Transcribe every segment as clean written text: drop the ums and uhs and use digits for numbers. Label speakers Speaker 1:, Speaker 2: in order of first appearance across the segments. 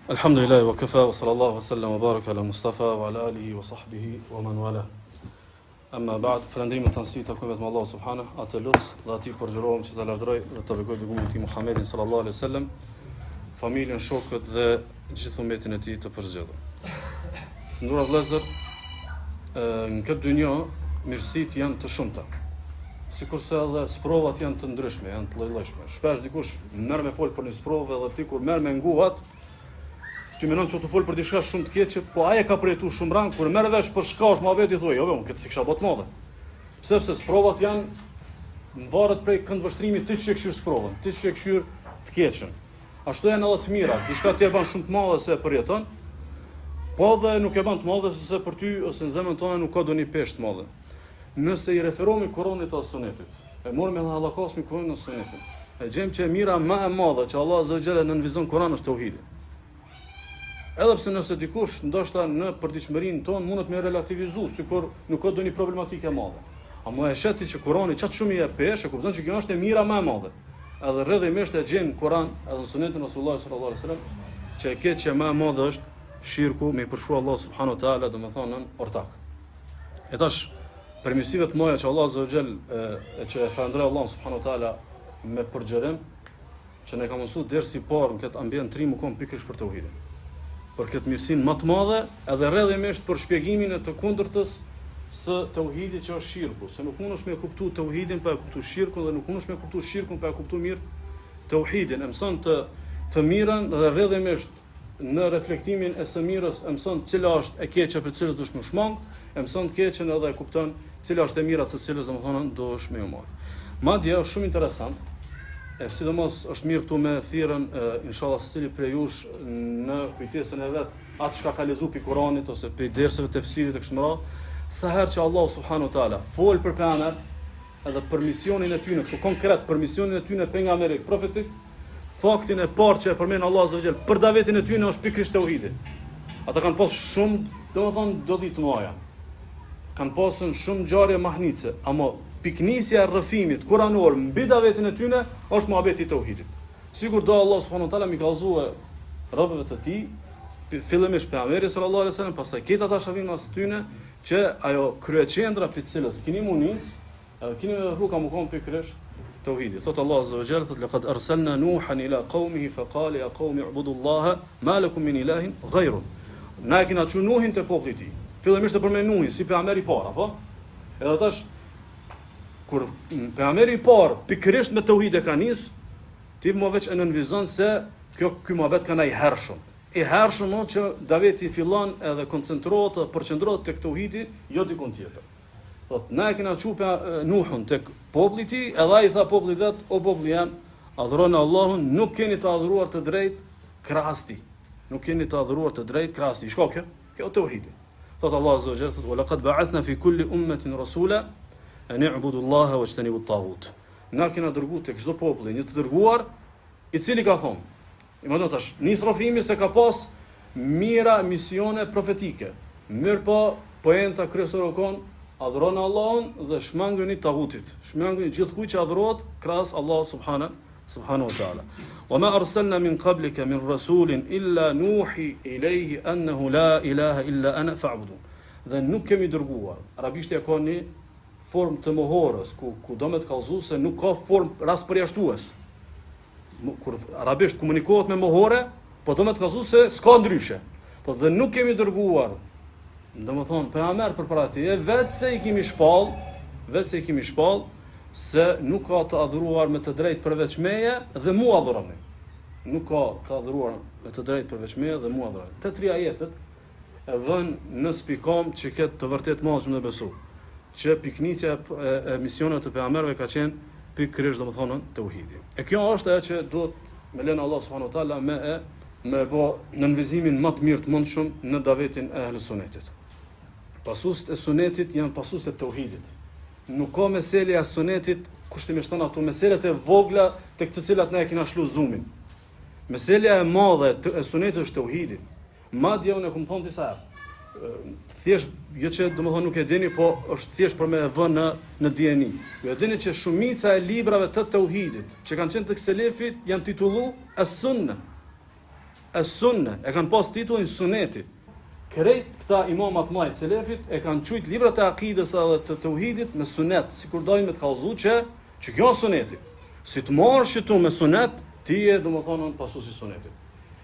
Speaker 1: Alhamdulillah wa kafa wa sallallahu wa sallam wa baraka ala Mustafa wa ala alihi wa sahbihi wa man wala. Amma ba'd, falëndrimet të nësi takojnë vetëm Allah subhanahu, atë luts dhe ati përgjërohem që të lavdëroj dhe të bekoj dërgumin e tij Muhammedin sallallahu alaihi wasallam, familjen, shokët dhe gjithë ummetin e tij të përgjithshëm. Ndura vëllezër, në këtë dynjë mirësitë janë të shumta. Sikurse edhe sprovat janë të ndryshme, janë të lloj-llojshme. Shpesh dikush merr me fol për një sprovë dhe ti kur merr me nguhat, ti mendon që të fol për diçka shumë të keqe, po ai e ka përjetuar shumë rang, kur merr vesh për shkash mohabeti thuaj, jo, unë këtë si kisha bot madhe. Sepse sprovat janë varet prej këndvështrimit ti që e këshyr sprovën, ti që e këshyr të keqen. Ashtu janë edhe të mira, diçka ti e bën shumë të madhe se përjeton, po dhe nuk e bën të madhe se për ty ose në zemrën tonë nuk ka doni peshë të madhe. Nëse i referohemi Kuranit ose Sunetit, e morëm edhe hallakosmi Kuranin ose Sunetin, e gjejmë që mira më e madhe që Allah azza wa jalla në nënvizon Kur'an është tauhidi. Edhe pse nëse dikush ndoshta në përditshmërinë tonë mundet me relativizu, sikur nuk ka ndonjë problematike e madhe. Ama e sheti që Kurani çat shumë i e peshë, kupton që kjo është e mira më e madhe. Edhe rrjedhimisht e gjen Kur'an edhe në Sunetin e Rasulullah sallallahu alaihi wasallam që e keq që më e madhe është shirku me përshkruaj Allah subhanahu wa taala, domethënë ortak. E tash permisive të mëdha që Allah azza wa jall që e falënderoj Allah subhanahu wa taala me përgjërim që ne ka mësuar dersi i parë në këtë ambient të ri më kon pikërisht për tauhidin. Për këtë mirësinë më të madhe, edhe rrjedhimisht për shpjegimin e të kundërtës së tauhidit që është shirku, se nuk mundesh me kuptu tauhidin pa e kuptuar shirkun dhe nuk mundesh me kuptuar shirkun pa e kuptuar mirë tauhidin. E mëson të mirën dhe rrjedhimisht në reflektimin e së mirës e mëson cila është e keqja për cilës duhet të shmang, e mëson të keqen edhe e kupton cila është e mira të cilës domethënë duhet me u marr. Madje është shumë interesant. E sidomos është mirë këtu me thirrën inshallah secili prej jush në kujtesën e vet atë çka ka lexuar pi Kuranit ose pi derseve të tefsirit të kështu me radhë, sa herë që Allah subhanahu wa taala fol për pejgambert edhe për misionin e tyre, kështu konkret për misionin e tyre pejgamberik profetik, faktin e parë që e përmend Allah azza wa jall për davetin e tyre është pikërisht tauhidi. Ata kanë pas shumë, domethënë dodhi të mëdha. Kanë pasur shumë ngjarje mahnice, ama piknisja e rrëfimit kuranor mbi davetin e tyre është muhabeti i tauhidit. Sigur do Allah subhanahu wa taala mi kallëzua robëve të tij, fillimisht pejgamberi sallallahu alaihi wasallam, pastaj këta ata shavin as tyre që ajo kryeqendra për cilës keni munis, keni rruga më kon pikërisht tauhidit. Thot Allah azza wa jalla, thot laqad arsalna nuhan ila qaumihi fa qala ya qaumi ibudu allaha ma lakum min ilahin ghayru. Na kena çu Nuhin te populli i tij. Fillimisht e përmend Nuhin si pejgamberi i parë, apo? Edhe tash kur pejgamberi i parë pikërisht me tauhid e ka nis, ti më veç e nënvizon se ky mohabet kanë ai hershëm. I hershëm që daveti fillon edhe koncentrohet dhe përqendrohet tek tauhidi, jo diku tjetër. Thot na e kena çupa Nuhun tek populli i tij, edhe ai tha popullit vet, o populli jam, adhuroni Allahun, nuk keni të adhuruar të drejt krahas tij. Nuk keni të adhuruar të drejt krahas tij. Shko kjo tauhidi. Thot Allah azza wa jalla, thot wa laqad ba'athna fi kulli ummatin rasula an i'budu Allaha wajtanibu at-taghut. Na kena dërguar tek çdo popull një të dërguar i cili ka thonë, imagjino tash, nis rrëfimi se ka pas mira misione profetike. Mirë po enta kryesore kon adhuroni Allahun dhe shmanguni taghutit. Shmanguni gjithkujt që adhurohet krahas Allahut subhanahu wa taala. Wa ma arsalna min qablika min rasulin illa nuhi ilayhi annahu la ilaha illa ana fa'budu. Dhe nuk kemi dërguar. Arabisht e ka një formë të mohorës, ku do me të kallëzu se nuk ka formë rast përjashtues. Kur arabisht komunikohet me mohore, po do me të kallëzu se s'ka ndryshe. Dhe nuk kemi dërguar, domethënë pejgamber përpara tij, vetë se i kemi shpall, se nuk ka të adhuruar me të drejtë përveç meje dhe mu adhuroni. Nuk ka të adhuruar me të drejtë përveç meje dhe mu adhuroni. Të tri ajetet e vënë në spikam që këtë të vërtet mosëm dhe besu, që piknisja e misionet të pejgamberëve ka qenë pikërisht domethënë tauhidi. E kjo është ajo që duhet me lënë Allah subhanahu wa taala me bë në nënvizimin më të mirë të mundshëm në davetin e Ahlus Sunetit. Pasuesit e Sunetit janë pasuesit e tauhidit. Nuk ka meselja e Sunetit, kushtimisht ato meselet e vogla tek të cilat ne e kena shlu zumin. Meselja e madhe e Sunetit është tauhidi. Madje unë kam thonë disa herë, thjesht jo që domethënë nuk e dini, po është thjesht për me e vënë në dieni. Ju e dini që shumica e librave të tauhidit që kanë qenë tek selefit janë titulluar as-sunna. es-sunne, e kanë pas titullin suneti. Krejt këta imamat majt selefit e kanë qujt librat e akides edhe të tauhidit me sunet, sikur dojnë me të kallëzu që kjo suneti. Si të marrë shitu me sunet, ti e domethënë pasuesi sunetit.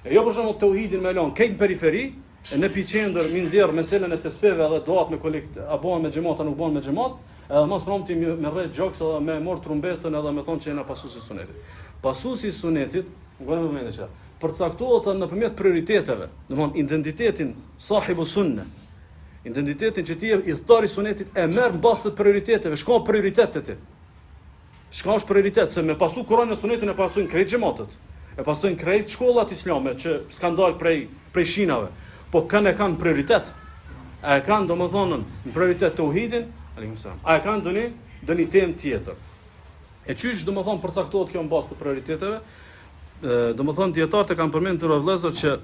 Speaker 1: E jo për shembull tauhidin me lën këtë në periferi, e në piqendër mi nxjerr meselen e tespeve edhe doat me kolekt, a bëhen me xhamat a nuk bëhen me xhamat, edhe mos promti me rreth gjoks edhe me mor trumbetën edhe me thonë që jena pasuesi sunetit. Pasuesi sunetit, në momentin që përcaktohet nëpërmjet prioriteteve, domthonë identitetin sahibu sunne. Identitetin që ti i udhëtari sunetit e merr mbas të prioriteteve, shka prioritet të ti. Shka është prioritet, se me pasu Kur'anin e sunetin e pasojnë krejt xhamatët, e pasojnë krejt shkollat islame që s'kan dalë prej shinave, po kanë prioritet. A e kanë domethënë në prioritet tauhidin, alaykum salam. A e kanë doni temë tjetër. E çysh domethënë përcaktohet kjo mbas të prioriteteve? Domethënë dietarët e kanë përmendur vëllezër që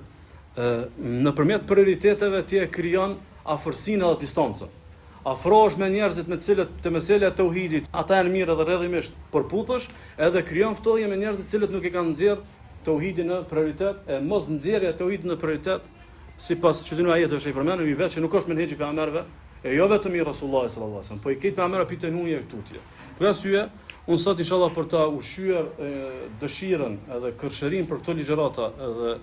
Speaker 1: nëpërmjet prioriteteve ti e krijon afërsinë edhe distancën. Afrohesh me njerëzit me të cilët te mesela e tauhidit, ata janë mirë edhe rrjedhimisht përputhesh, edhe krijon ftojje me njerëzit të cilët nuk e kanë nxjerr tauhidin në prioritet, e mos nxjerrja e tauhidit në prioritet, sipas çdo ajeteve që i përmendëm i vetë që nuk është menhexhi pejgamberëve, e jo vetëm i Rasulullah sallallahu alaihi wasallam, po i këtë pejgamberë pitën uje tutje. Për arsye, unë sot inshallah për ta ushqyer dëshirën edhe kërshërinë për këto ligjërata edhe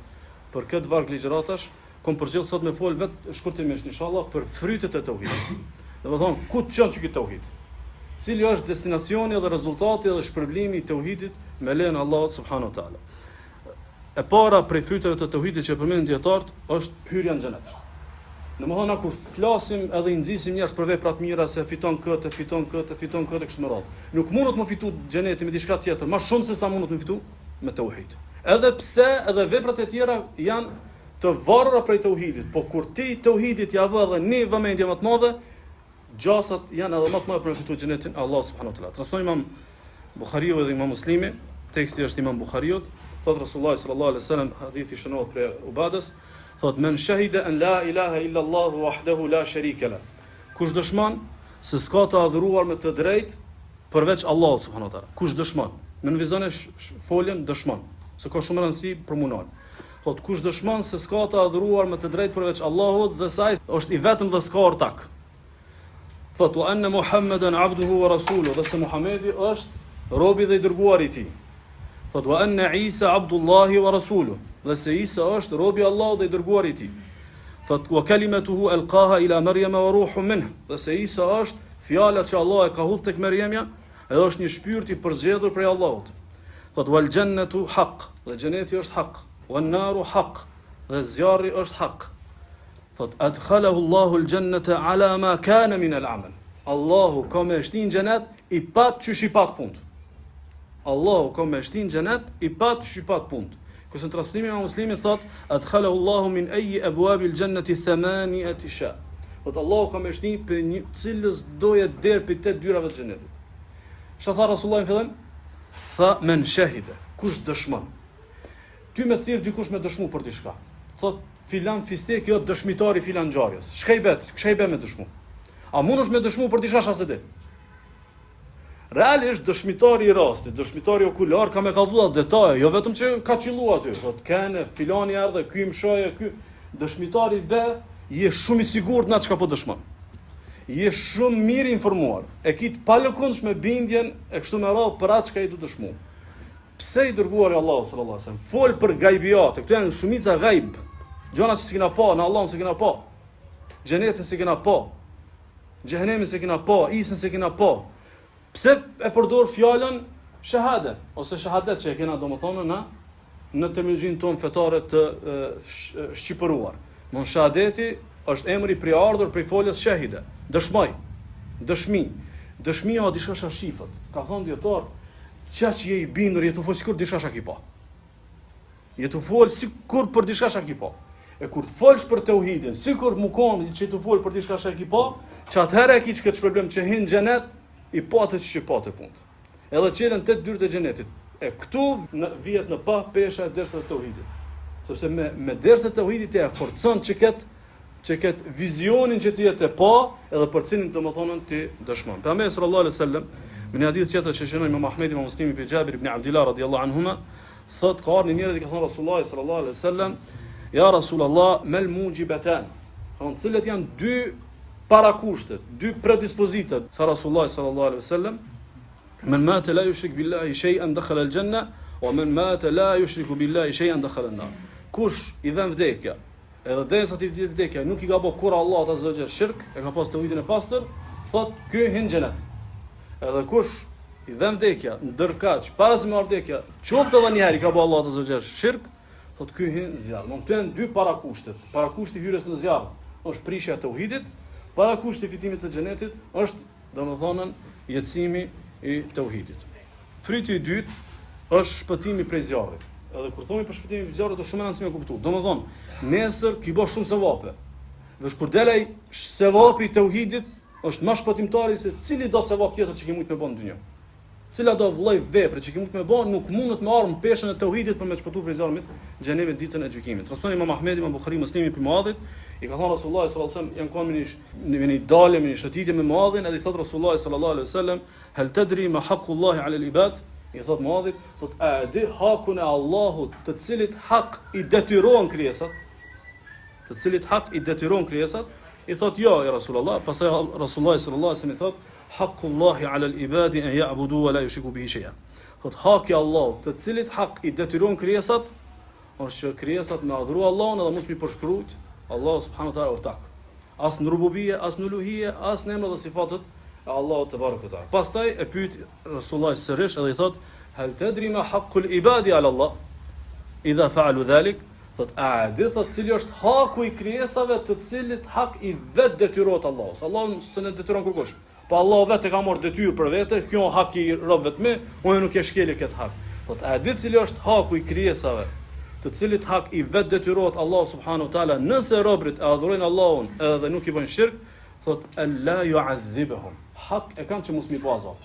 Speaker 1: për këtë varg ligjëratash, kom përgjithë sot me fol vetë shkurtimisht inshallah për frytet e tauhidit. Domethënë ku të çon çka tauhid. Cili është destinacioni dhe rezultati dhe shpërblimi i tauhidit me lejen e Allahut subhanahu wa taala. E para prej fryteve të tauhidit që përmendin dietarët është hyrja në xhenet. Domethënë kur flasim edhe i nxisim njerëz për vepra të mira se fiton këtë kështu me radhë. Nuk mundet të më fitu xheneti me diçka tjetër, më shumë se sa mundet të më fitu me tauhid. Edhe pse edhe veprat e tjera janë të varura prej tauhidit, po kur ti tauhidit ja vë edhe një vëmendje më të madhe, gjasat janë edhe më të mëdha për të fituar xhenetin Allah subhanahu wa taala. Transmeton Imam Buhariu dhe Imam Muslimi, teksti është Imam Buhariut, thot Rasulullah sallallahu alaihi wasallam, hadithi shënohet prej Ubadës, thot men shahida an la ilaha illa Allah wahdahu la sharika la. Kush dëshmon se s'ka të adhuruar me të drejtë përveç Allahut subhanahu wa taala. Kush dëshmon? Në vizionin folën dëshmon, se ka shumë rëndësi për munal. Thot kush dëshmon se s'ka të adhuruar me të drejtë përveç Allahut dhe saj është i vetëm dhe s'ka ortak. Thot wa anna Muhammadan abduhu wa rasuluhu, dhe se Muhamedi është robi dhe i dërguari i tij. Thot wa anna Isa abdullahi wa rasuluhu, dhe se Isa është robi i Allahut dhe i dërguari i tij. Thot wa kalimatuhu alqaha ila Maryama wa ruhun minhu, dhe se Isa është fjala që Allah e ka hudh tek Maryamja, edhe është një shpirt i përzgjedhur prej Allahut. Thot wal jannatu haqq, dhe xheneti është hak, wan naru haqq, dhe zjarri është hak. Thot adkhalahu Allahu al-jannata ala ma kana min al-amal. Allahu ka me shtin xhenet i pat çysh i pat punë. Allahu ka me shtin xhenet i pat çysh i pat punë. Kurse transmetimi i Muslimit thot adkhalahu Allahu min ay abwab al-jannati thamaniyati sha. Thot Allahu ka me shtin për një cilës doje der për të dyrave të xhenetit. Çfarë tha Rasulullah në fillim? Tha men shahida, kush dëshmon. Ty me thirr dikush me dëshmu për diçka. Thot filan fistek jo dëshmitari filan ngjarjes. Çka i bë me dëshmu? A mundesh me dëshmu për diçka as e di? Realisht dëshmitari i rastit, dëshmitari okular ka me kallzuar detaje, jo vetëm që ka qelluar aty. Thot kanë filani erdhe, ky më shoje, ky dëshmitari be, je shumë i sigurt na çka po dëshmon. Je shumë mirë informuar. E kit pa lëkundsh me bindjen e kështu me radhë për atë çka i du dëshmu. Pse i dërguari Allahu sallallahu alaihi wasallam fol për gajbiate, këto janë shumica gajb. Gjona që s'kina pa, në Allahun s'kina pa, xhenetin s'kina pa, xhehenemin s'kina pa, isën s'kina pa. Pse e përdor fjalën shahade, ose shahadet që e kena domethënë në terminologjinë tonë fetare të shqipëruar. Mon shahadeti është emri i ardhur prej folës shahide, dëshmi. Dëshmia o diçka shifët. Ka thënë dietar, çka që je i bindur, je të fol sikur diçka shaki pa. Je të fol sikur për diçka shaki pa. E kur të folsh për tauhidin, sikur më kon që të fol për diçka shaki pa, çatëherë e kiç këtë problem që hin xhenet i patë që patë punë. Edhe çelën 8 dyert e xhenetit. E këtu vihet në pa pesha e dersave të tauhidit. Sepse me dersat e tauhidit e forcon që ket vizionin që ti jetë pa, edhe për cilin domethënë ti dëshmon. Pejgamberi sallallahu alaihi wasallam në një hadith tjetër që shënon Imam Ahmedi, Imam Muslimi pe Jabir ibn Abdullah radhiyallahu anhuma, thot ka ardhur një njeri dhe ka thënë Rasulullah sallallahu alaihi wasallam, ja Rasulullah, mal mujibatan. Thonë, cilët janë dy parakushtet, dy predispozitat, tha Rasulullah sallallahu alaihi wasallam, men mata la yushrik billahi shay'an dakhala al-janna wa man mata la yushriku billahi shay'an dakhala an-nar. Kush i dhan vdekja, edhe derisa ti vdekja nuk i ka bë kur Allah azza wa jall shirk, e ka pas tauhidin e pastër, thot ky hyn xhenet. Edhe kush i dhan vdekja ndërkaq para se me vdekja, qoftë edhe një herë i ka bë Allah azza wa jall shirk, thot ky hyn zjarr. Mund të jenë dy parakushtet. Parakushti hyrjes në zjarr është prishja e tauhidit, parakushti fitimit të xhenetit është domethënë jetësimi i tauhidit. Fryti i dytë është shpëtimi prej zjarrit. Edhe kur thoni për shpëtimin prej zjarrit është shumë e rëndësishme kuptu. Domethënë, nesër ki bësh shumë sevape. Dhe kur delej sevapi i tauhidit është më shpëtimtari se cili do sevap tjetër që ke mund të më bën në dynjë. Cila do vllai vepre që ke mund të më bën nuk mundet të marrë peshën e tauhidit për me shpëtuar prej zjarrit xhenemit ditën e gjykimit. Transmeton Imam Ahmedi, Imam Buhariu, Muslimi për Muadhit, i ka thënë Rasulullah sallallahu alaihi wasallam, janë kanë në dalë në shëtitje me Muadhin, edhe i thot Rasulullah sallallahu alaihi wasallam, hal tadri ma haqqullahi ala al-ibad? I thot Muadhit, thot a di hakun e Allahut, të cilit hak i detyron krijesat? Të cilit hak i detyron krijesat? I thot jo, ja Rasulullah. Pastaj Rasulullah sallallahu alaihi wasallam i thot haqqullahi ala al-ibadi an ya'budu wa la yushriku bihi shay'a. Thot haki i Allahut, të cilit hak i detyron krijesat, është që krijesat me adhuru Allahun edhe mos mi përshkruajt Allahu subhanahu wa taala ortak. As në rububie, as në uluhie, as në emra dhe sifatet e Allahut te barekuhu taala. Pastaj e pyet Rasulullah sërish edhe i thot hal tadri ma haqqul ibadi ala Allah idha fa'alu dhalik? Thot a di thot cili është haku i krijesave të cilit hak i vet detyrohet Allahut. Allahu s'e detyron kurkush. Po Allah vetë ka marrë detyrë për vete, kjo hak i robëve të mi, unë nuk e shkeli këtë hak. Thot a di cili është haku i krijesave të cilit hak i vet detyrohet Allahu subhanahu wa taala nëse robrit e adhurojnë Allahun edhe nuk i bën shirk, thot alla yu'adhibuhum. Hak e kanë që mos mi bë azab.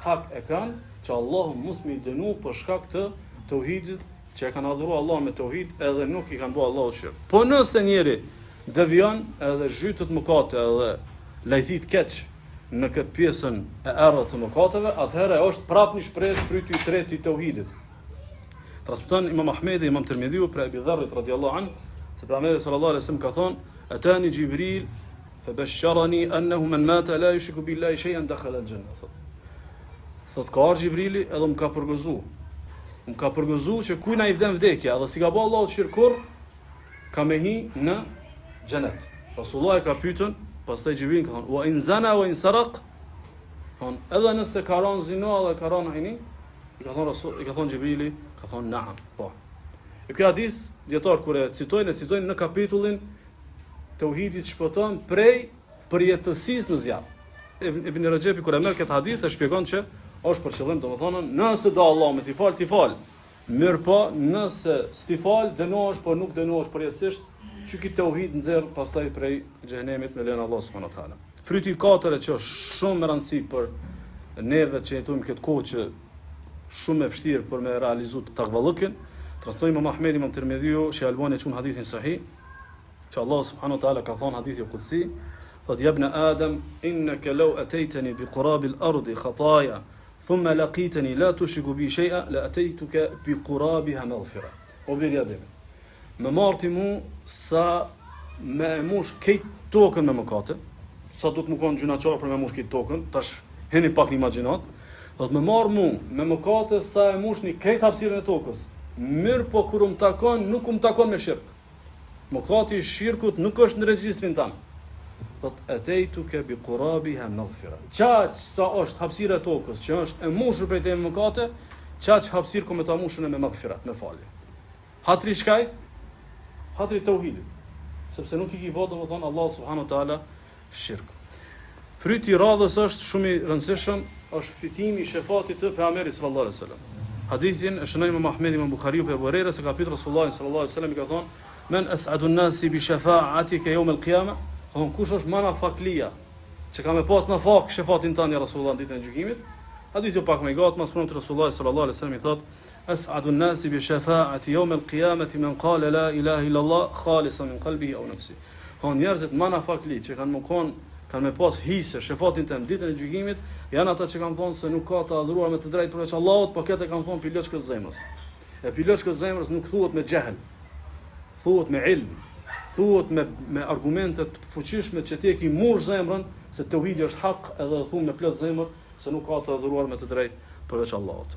Speaker 1: Hak e kanë që Allahu mos mi dënu për shkak të tauhidit që e kanë adhuruar Allahun me tauhid edhe nuk i kanë bë Allahu shirk. Po nëse njëri devion edhe zhytet mëkate edhe lajthit keq në këtë pjesën e errët të mëkateve, atëherë është prapë një shprehje fryti i tretë i tauhidit. Transmeton Imam Ahmedi, Imam Tirmidhiu për Abi Dharr radhiyallahu anhu, se pejgamberi sallallahu alaihi wasallam ka thonë: "Atani Jibril fabashsharani annahu man mata la yushriku billahi shay'an dakhala al-jannah." Thot ka ardhur Jibrili edhe më ka përgëzuar. Më ka përgëzuar që kujt na i vden vdekja, edhe si ka bë Allahu shirkur, ka me hi në xhenet. Rasulullah ka pyetën, pastaj Jibril ka thonë: "Wa in zana wa in saraq?" Thon, edhe nëse ka rënë zina dhe ka rënë hini, i ka thonë Jibrili, ka thonë naam, po. E ky hadith dietar kur e citojnë në kapitullin tauhidit shpëton prej përjetësisë në zjarr. Ibn Rajebi kur e merr këtë hadith e shpjegon që është për qëllim domethënë nëse do Allah me ti fal. Mirë po, nëse s'ti fal, dënohesh, po nuk dënohesh përjetësisht, që ki tauhid nxjerr pastaj prej xhenemit me lenin Allah subhanahu wa taala. Fryti i katërt që është shumë me rëndësi për neve që jetojmë këtë kohë që shumë e vështirë për me realizu takvallëkin, transmeton Imam Ahmedi, Imam Tirmidhiu, Sheikh Albani çon hadithin sahih, që Allah subhanahu wa taala ka thonë hadithi qudsi, thot ya ibn Adam innaka law ataytani bi qurabil ardi khataaya thumma laqitani la tushriku bi shay'a la ataytuka bi qurabiha maghfira. O bir Adem, më marti mu sa me mush këtë tokën me mëkate, sa do të më konë gjunaçar për me mush këtë tokën, tash heni pak një imagjinat, do të më marr mu me mëkate sa e mushni këtë hapësirën e tokës. Mirë po kur takon, nuk takon me shirk. Mëkati i shirkut nuk është në regjistrin tan. Thot ataytuka bi qurabiha maghfira. Çaq sa është hapësira e tokës, që është e mushur prej të mëkate, çaq hapësirë ku me ta mushën me maghfirat, me falje. Hatri shkajt, hatri tauhidit, sepse nuk i ki bë domethënë Allah subhanahu wa taala shirk. Fryti i radhës është shumë i rëndësishëm, është fitimi i shefatit të pejgamberit sallallahu alaihi wasallam. Hadithin e shënoi Imam Ahmedi, Imam Buhariu për Abu Huraira se ka pyetur Rasulullah sallallahu alaihi wasallam, i ka thonë: "Men as'adu an-nasi bi shafa'atika yawm al-qiyamah?" Thonë kush është mana faklia që ka me pas në fak shefatin tanë ja Rasulullah ditën e gjykimit. Hadithi pak më i gat, mas pronot Rasulullah sallallahu alaihi wasallam i thotë: "As'adu an-nasi bi shafa'ati yawm al-qiyamati man qala la ilaha illa Allah khalisan min qalbihi aw nafsi." Thonë njerëzit mana fakli që kanë me pas hise shefatin tëm ditën e gjykimit, janë ata që kanë thonë se nuk ka të adhuruar me të drejtë përveç Allahut, por këtë kanë thonë pilotshkës zemrës. E piloçka zemrës nuk thuhet me xehel, thuhet me ilm, thuhet me argumente të fuqishme që ti e ke murë zemrën se tauhidi është hak, edhe e thon me plot zemër se nuk ka të adhuruar me të drejtë përveç Allahut.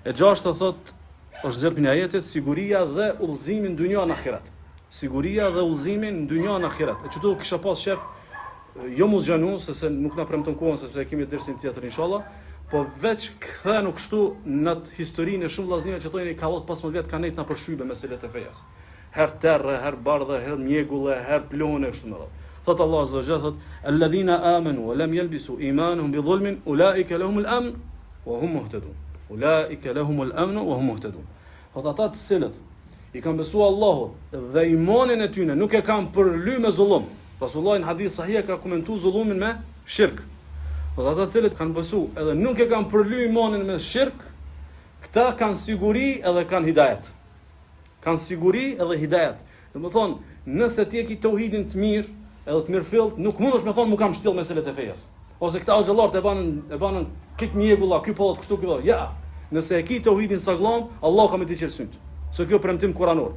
Speaker 1: E gjashta thot është zgjedhur në ajetet siguria dhe udhëzimi në dynjë në ahiret. Siguria dhe udhëzimi në dynjë në ahiret. E çdo kisha pas shef jo mu xhanu se nuk na premton kohën sepse kemi dersin tjetër inshallah, po veç kthenu kështu në historinë e shumë vllaznive që thonë ka 15 vjet kanë nejt na përshtybe meselet e fejas. Her terre, her bardhe, her mjegulle, her plone kështu më radh. Thot Allah azza wa jalla thot alladhina amanu wa lam yalbisu imanuhum bi dhulmin ulaika lahumul amn wa hum muhtadun. Ulaika lahumul amn wa hum muhtadun. Thot ata të cilët i kanë besuar Allahut dhe imanin e tyre nuk e kanë përly me zullum. Rasulullah në hadith sahih ka komentuar zullumin me shirk. Thot ata të cilët kanë besuar edhe nuk e kanë përly imanin me shirk, këta kanë siguri edhe kanë hidayet. Kanë siguri edhe hidayet. Domethënë, nëse ti e ke tauhidin të mirë, edhe të mirëfillt, nuk mundesh me thonë mu kam shtill meselet e fejas. Ose këta xhallarët e banën kët mjegulla, ky po kështu ky. Ja, nëse e ke tauhidin saglam, Allah ka me të qelë syt. Se kjo premtim kuranor.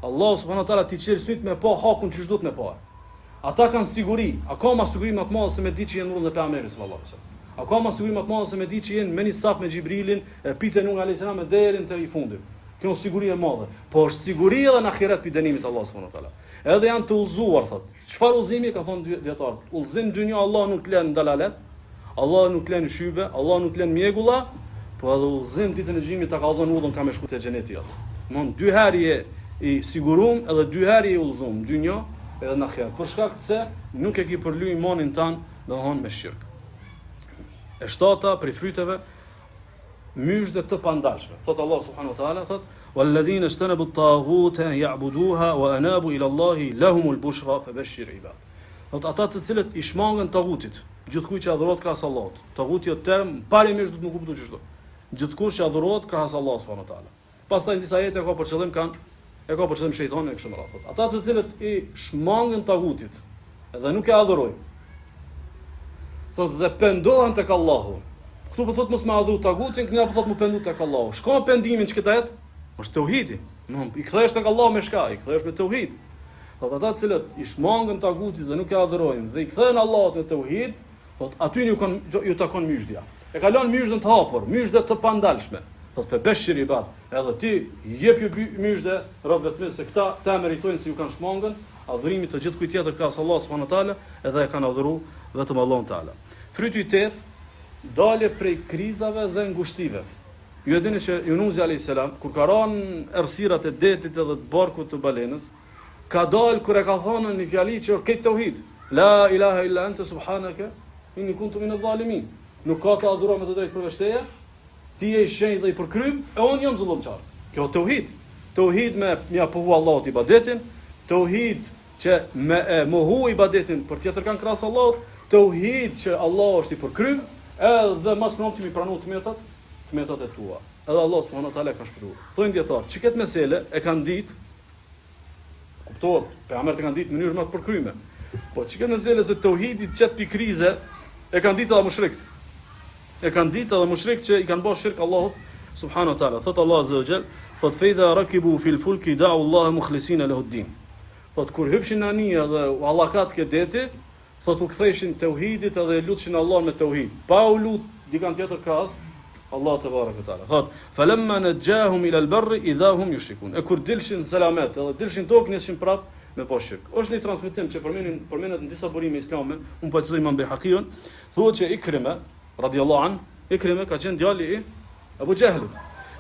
Speaker 1: Allah subhanahu wa taala ti qelë syt me pa hakun që çdo të me pa. Ata kanë siguri, akoma siguri më të madhe se me ditë që janë urrën e pejgamberit sallallahu alaihi wasallam. Akoma siguri më të madhe se me ditë që janë me nisaf me Xhibrilin, e pitën nga alayhis salam deri në i fundit. Kjo është siguri e madhe, po është siguri edhe në ahiret për dënimit Allah subhanahu wa taala. Edhe janë të udhëzuar thot. Çfarë udhëzimi ka thonë dietar? Udhëzim dynjë Allah nuk lën dalalet, Allah nuk lën shybe, Allah nuk lën mjegulla, po edhe udhëzim ditën e gjykimit ta ka zonë udhën ka me shku te xheneti jot. Mund dy herë i sigurum edhe dy herë i udhëzum dynjë edhe në ahiret. Për shkak se nuk e ke përly imanin tan, domthon me shirk. E shtata për fryteve myshde të pandalshme. Thot Allah subhanahu wa taala, thot walladhina istanabu at-taghuta ya'buduha wa anabu ila Allahi lahumul bushra fabashshir ibad. Thot ata të cilët i shmangën tagutit, gjithkuj që adhurohet krahas Allahut. Taguti është term parimisht do të më kuptoj çdo. Gjithkush që adhurohet krahas Allahut subhanahu wa taala. Pastaj në disa ajete ka për qëllim ka për qëllim shejtanin e kështu me radhë. Ata të cilët i shmangën tagutit edhe nuk e adhurojnë. Thot dhe pendohen tek Allahu. Këtu po thot mos më adhuru tagutin, kënja po thot më pendu tek Allahu. Shka pendimin që këta jetë? Është tauhidi. I kthehesh tek Allahu me shka? I kthehesh me tauhid. Thot ata të cilët i shmangën tagutit dhe nuk e adhurojnë dhe i kthehen Allahut me tauhid, thot aty ju takon myshdja. E kalon myshdën të hapur, myshdë të pandalshme. Thot fe beshir ibad. Edhe ti jep ju myshdë robëve të mirë se këta meritojnë se ju kanë shmangën adhurimit të gjithë kujt tjetër ka Allahu subhanahu wa taala, edhe e kanë adhuruar vetëm Allahun taala. Fryti i tetë dalje prej krizave dhe ngushtive. Ju e dini që Yunusi alayhis salam kur ka rënë errësirat e detit edhe të barkut të balenës, ka dalë kur e ka thënë në fjali që orkej tauhid, la ilaha illa anta subhanaka inni kuntu minadh zalimin. Nuk ka të adhuruar me të drejtë përveç teje, ti je i shenjtë dhe i përkrym, e unë jam zullumçar. Kjo tauhid. Tauhid me mja pohu Allahut ibadetin, tauhid që me mohu ibadetin për tjetër kanë krahas Allahut, tauhid që Allah është i përkrym, edhe mas prompti mi pranu të metat e tua. Edhe Allah subhanahu wa taala ka shpëtuar. Thonë dietar, çiket mesele e kanë ditë, kuptohet, pejgamberët e kanë ditë në mënyrë më të përkryme. Po çiket mesele se tauhidi çet pi krize e kanë ditë edhe mushrikët. E kanë ditë edhe mushrikët që i kanë bërë shirk Allahut subhanahu wa taala. Thot Allah azza wa jall, thot fa idha rakibu fil fulki da'u Allah mukhlisina lahu ad-din. Thot kur hypshin në anije dhe allakat ke deti, thot u ktheshin tauhidit edhe lutshin Allah me tauhid. Pa u lut dikant tjetër krahas Allah te bareke taala. Thot falamma najahum ila al-barr idha hum yushrikun. E kur dilshin selamet edhe dilshin tokë nishin prap me pa shirk. Është një transmetim që përmendet në disa burime islame, un po e citoj Imam Behakiun, thotë që Ikrima radhiyallahu an, Ikrima ka qenë djali i Abu Jahlit.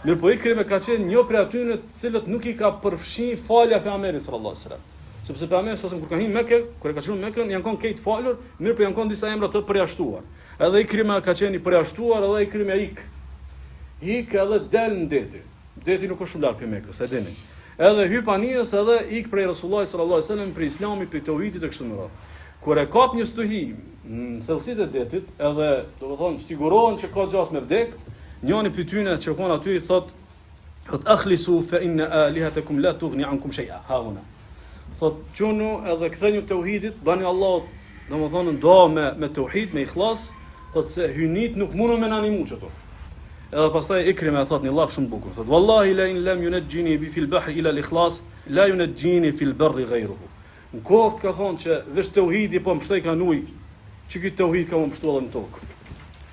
Speaker 1: Mirë po Ikrima ka qenë një prej atyre të cilët nuk i ka përfshi falja pejgamberit sallallahu alaihi wasallam. Sepse pejgamberi sallallahu kur ka hyrë në Mekë, kur e ka shkuar në Mekë, janë kanë këtë falur, mirë po janë kanë disa emra të përjashtuar. Edhe Ikrima ka qenë i përjashtuar, edhe Ikrima ik edhe del në deti. Deti nuk është shumë larg prej Mekës, e dini. Edhe hyp anijes edhe ik prej Resulullah sallallahu alaihi wasallam për Islamit, për tauhidit e kështu me radhë. Kur e kap një stuhi në thellësitë e detit, edhe domethënë sigurohen që ka gjas me vdek, njëri prej tyre që kanë aty i thot akhlisu fa inna alihatakum la tughni ankum shay'a. Ha huna. Thot çunu edhe ktheni tauhidit, bani Allahut, domethënë do me tauhid, me ikhlas, thot se hynit nuk mundon me nanimu çato. Edhe pastaj Ikrima thot një llaf shumë bukur. Thot wallahi la in lam yunajjini bi fil bahr ila al-ikhlas la yunajjini fil barri ghayruhu. Në koft ka thonë që veç tauhidi po më shtoj kan ujë, që ky tauhid ka më shtuar edhe në tokë.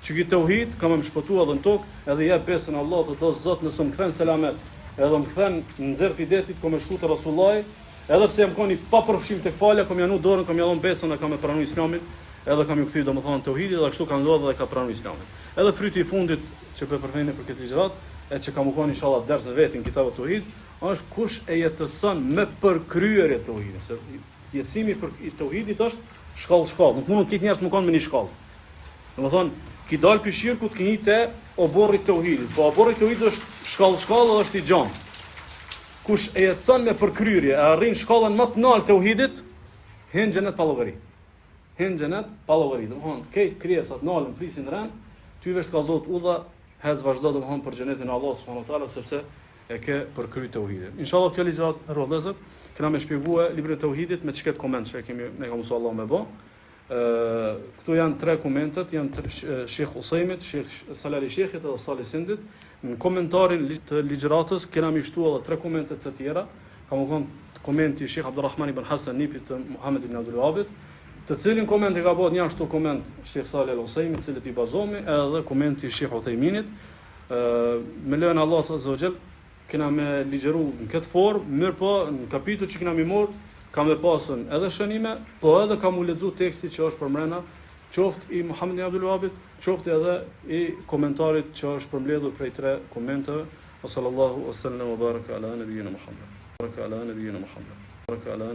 Speaker 1: Që ky tauhid ka më shpëtuar edhe në tokë, edhe jep besën Allah të thos Zot nëse më kthen selamet, edhe më kthen në nxjerr pidetit ku më shku te Rasullai, edhe pse jam koni pa përfshim tek falja, kam janu dorën, kam jallon besën, kam e pranuar Islamin, edhe kam ju kthy domethënë tauhidit dhe kështu kam ndodhur dhe ka pranuar Islamin. Edhe fryti i fundit që po përmendni për këtë ligjrat, e që kam u qenë inshallah ders në vetin kitabut tauhid, është kush e jetëson me përkryerje tauhidit. Se jetësimi i tauhidit është shkallë, nuk mund të ketë njerëz më kanë me një shkallë. Domethënë, ki dal pi shirkut ki te oborri tauhidit, po oborri tauhidit është shkallë dhe është i gjanë. Kush e jetëson me përkryerje, e arrin shkallën më të lartë tauhidit, hyn xhenet pa llogari. Hyn xhenet pa llogari. Domethënë, këtë krijesat nalën prisin rën, ty vesh ka Zot udha, hez vazhdo domethënë për xhenetin e Allahut subhanahu wa taala sepse e ke përkry tauhidin. Inshallah kjo ligjrat e rrodhëzë, kena më shpjeguar librin e tauhidit me çket koment që kemi ne ka mësuar Allah me bë. Këtu janë 3 komentet, janë Sheikh Usaimit, Sheikh Salali Sheikhit dhe Salih Sindit. Në komentarin të ligjratës kena më shtuar edhe 3 komente të tjera. Ka më qenë komenti i Sheikh Abdulrahman ibn Hasan Nipi të Muhammed ibn Abdul Wahhabit, të cilin koment e ka bërë një ashtu koment Sheikh Salih Al-Usaimit, i cili i bazohemi, edhe komenti i Sheikh Uthayminit. Me lejën Allah azza wa jall kena me ligjeru në këtë formë, mirë po në kapitull që kena mi morë, kam e pasën edhe shënime, po edhe kam u lexu teksti që është përmbrena, qoftë i Muhammed ibn Abdul Wahhabit, qoftë edhe i komentarit që është përmbledhur prej 3 komenteve. Sallallahu alaihi wasallam wa baraka ala nabiyyina Muhammad. Baraka ala nabiyyina Muhammad. Baraka ala